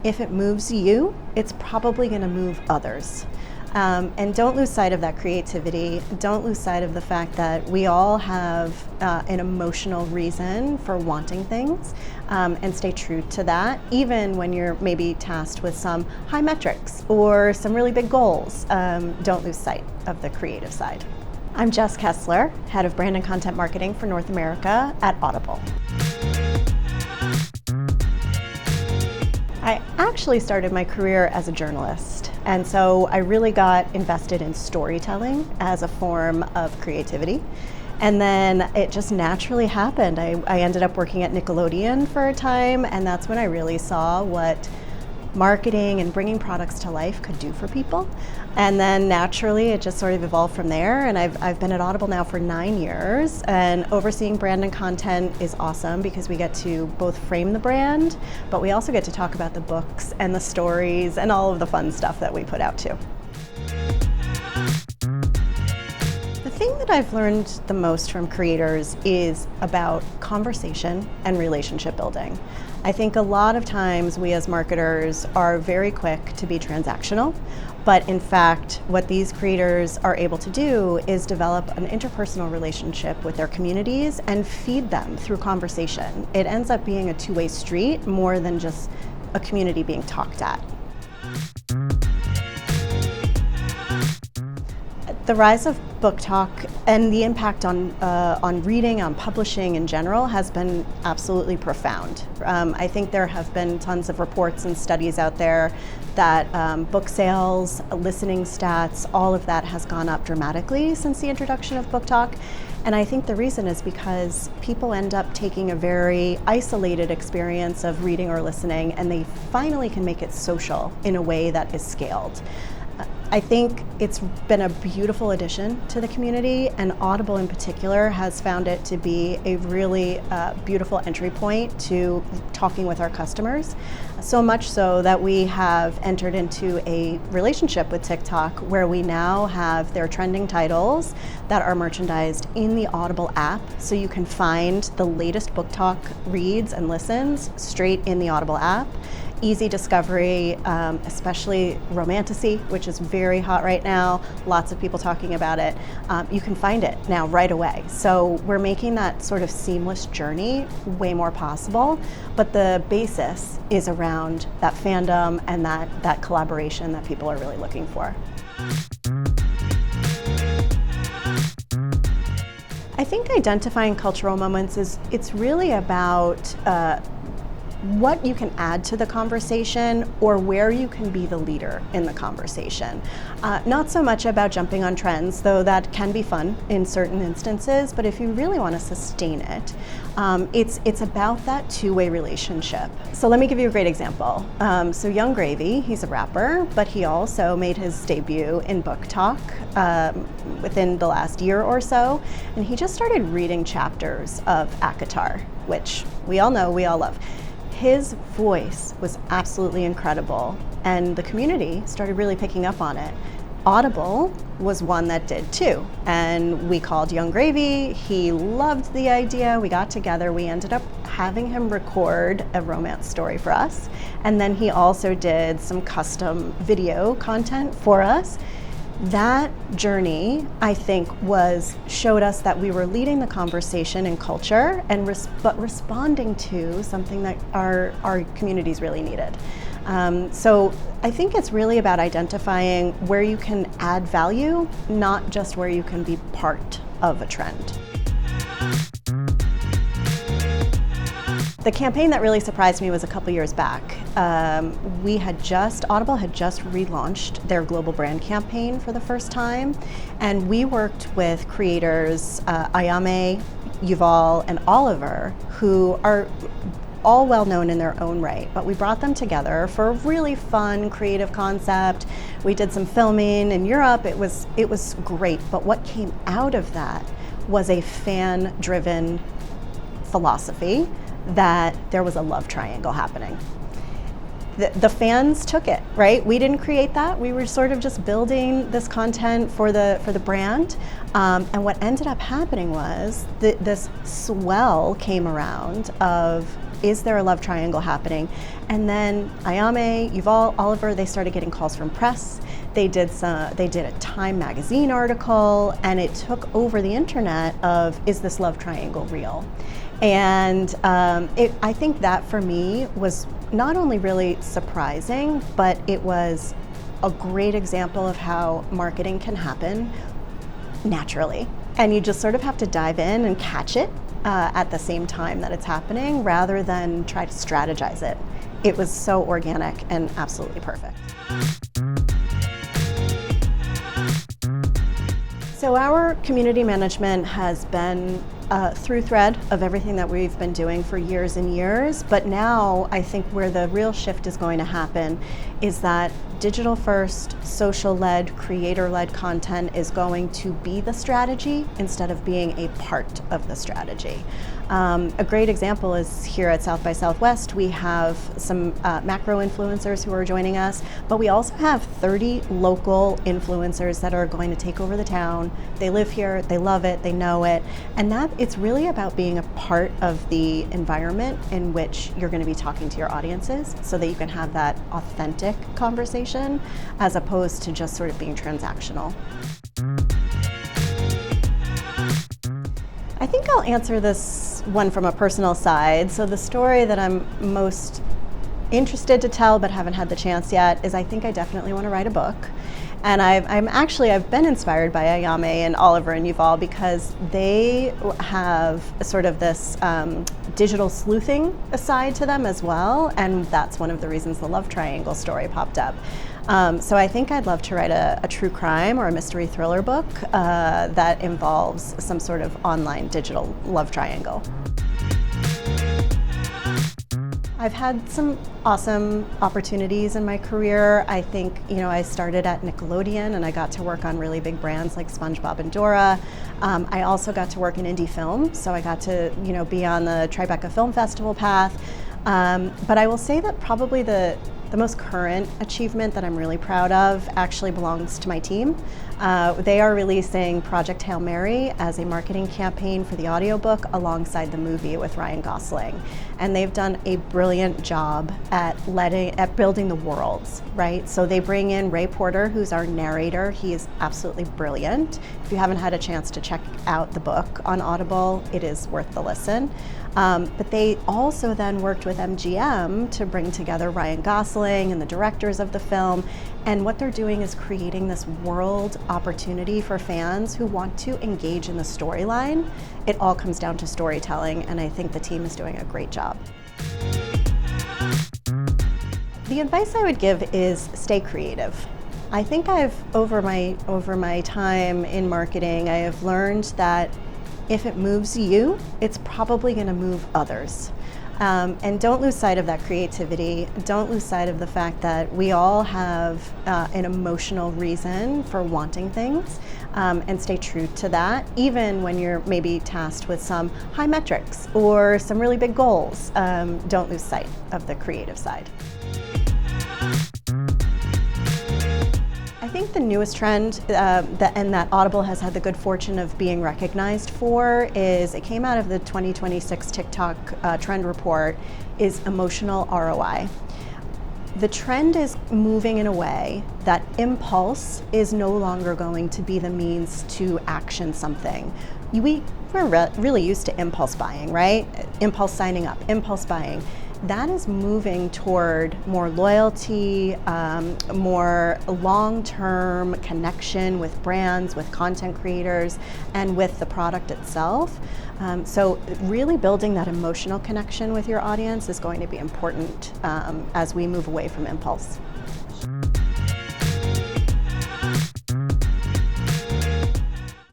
If it moves you, it's probably going to move others. And don't lose sight of that creativity. Don't lose sight of the fact that we all have an emotional reason for wanting things, and stay true to that, even when you're maybe tasked with some high metrics or some really big goals. Don't lose sight of the creative side. I'm Jess Kessler, Head of Brand and Content Marketing for North America at Audible. I actually started my career as a journalist, and so I really got invested in storytelling as a form of creativity. And then it just naturally happened. I ended up working at Nickelodeon for a time, and that's when I really saw what marketing and bringing products to life could do for people. And then naturally it just sort of evolved from there, and I've been at Audible now for 9 years, and overseeing brand and content is awesome because we get to both frame the brand, but we also get to talk about the books and the stories and all of the fun stuff that we put out too. The thing that I've learned the most from creators is about conversation and relationship building. I think a lot of times we as marketers are very quick to be transactional, but in fact, what these creators are able to do is develop an interpersonal relationship with their communities and feed them through conversation. It ends up being a two-way street more than just a community being talked at. The rise of BookTok and the impact on reading, on publishing in general, has been absolutely profound. I think there have been tons of reports and studies out there that book sales, listening stats, all of that has gone up dramatically since the introduction of BookTok. And I think the reason is because people end up taking a very isolated experience of reading or listening, and they finally can make it social in a way that is scaled. I think it's been a beautiful addition to the community, and Audible in particular has found it to be a really beautiful entry point to talking with our customers. So much so that we have entered into a relationship with TikTok where we now have their trending titles that are merchandised in the Audible app, so you can find the latest BookTok reads and listens straight in the Audible app. Easy discovery, especially romantasy, which is very hot right now. Lots of people talking about it. You can find it now right away. So we're making that sort of seamless journey way more possible, but the basis is around that fandom and that collaboration that people are really looking for. I think identifying cultural moments it's really about what you can add to the conversation or where you can be the leader in the conversation. Not so much about jumping on trends, though that can be fun in certain instances, but if you really want to sustain it, it's about that two-way relationship. So let me give you a great example. So Young Gravy, he's a rapper, but he also made his debut in BookTok within the last year or so, and he just started reading chapters of ACOTAR, which we all know, we all love. His voice was absolutely incredible, and the community started really picking up on it. Audible was one that did too, and we called Young Gravy. He loved the idea. We got together. We ended up having him record a romance story for us, and then he also did some custom video content for us. That journey, I think, showed us that we were leading the conversation in culture and but responding to something that our communities really needed. So I think it's really about identifying where you can add value, not just where you can be part of a trend. The campaign that really surprised me was a couple years back. Audible had just relaunched their global brand campaign for the first time, and we worked with creators Ayame, Yuval, and Oliver, who are all well known in their own right, but we brought them together for a really fun, creative concept. We did some filming in Europe. It was great, but what came out of that was a fan-driven philosophy that there was a love triangle happening. The fans took it, right? We didn't create that. We were sort of just building this content for the brand. And what ended up happening was this swell came around of is there a love triangle happening? And then Ayame, Yuval, Oliver, they started getting calls from press. They did a Time magazine article, and it took over the internet of, is this love triangle real? And I think that for me was not only really surprising, but it was a great example of how marketing can happen naturally. And you just sort of have to dive in and catch it at the same time that it's happening, rather than try to strategize it. It was so organic and absolutely perfect. So our community management has been a through thread of everything that we've been doing for years and years, but now I think where the real shift is going to happen is that digital first, social led, creator led content is going to be the strategy instead of being a part of the strategy. A great example is here at South by Southwest, we have some macro influencers who are joining us, but we also have 30 local influencers that are going to take over the town. They live here, they love it, they know it, and that it's really about being a part of the environment in which you're going to be talking to your audiences, so that you can have that authentic conversation as opposed to just sort of being transactional. I think I'll answer this one from a personal side. So the story that I'm most interested to tell but haven't had the chance yet is I think I definitely want to write a book. And I've been inspired by Ayame and Oliver and Yuval because they have sort of this digital sleuthing side to them as well, and that's one of the reasons the love triangle story popped up. So I think I'd love to write a true crime or a mystery thriller book that involves some sort of online digital love triangle. I've had some awesome opportunities in my career. I think, I started at Nickelodeon and I got to work on really big brands like SpongeBob and Dora. I also got to work in indie film, so I got to, be on the Tribeca Film Festival path. But I will say that probably the most current achievement that I'm really proud of actually belongs to my team. They are releasing Project Hail Mary as a marketing campaign for the audiobook alongside the movie with Ryan Gosling. And they've done a brilliant job at building the worlds, right? So they bring in Ray Porter, who's our narrator. He is absolutely brilliant. If you haven't had a chance to check out the book on Audible, it is worth the listen. But they also then worked with MGM to bring together Ryan Gosling and the directors of the film. And what they're doing is creating this world opportunity for fans who want to engage in the storyline. It all comes down to storytelling, and I think the team is doing a great job. The advice I would give is stay creative. I think over my time in marketing, I have learned that if it moves you, it's probably going to move others. And don't lose sight of that creativity. Don't lose sight of the fact that we all have an emotional reason for wanting things, and stay true to that, even when you're maybe tasked with some high metrics or some really big goals. Don't lose sight of the creative side. I think the newest trend that Audible has had the good fortune of being recognized for is, it came out of the 2026 TikTok trend report, is emotional ROI. The trend is moving in a way that impulse is no longer going to be the means to action something. We're really used to impulse buying, right? Impulse signing up, impulse buying. That is moving toward more loyalty, more long-term connection with brands, with content creators, and with the product itself. So really building that emotional connection with your audience is going to be important as we move away from impulse.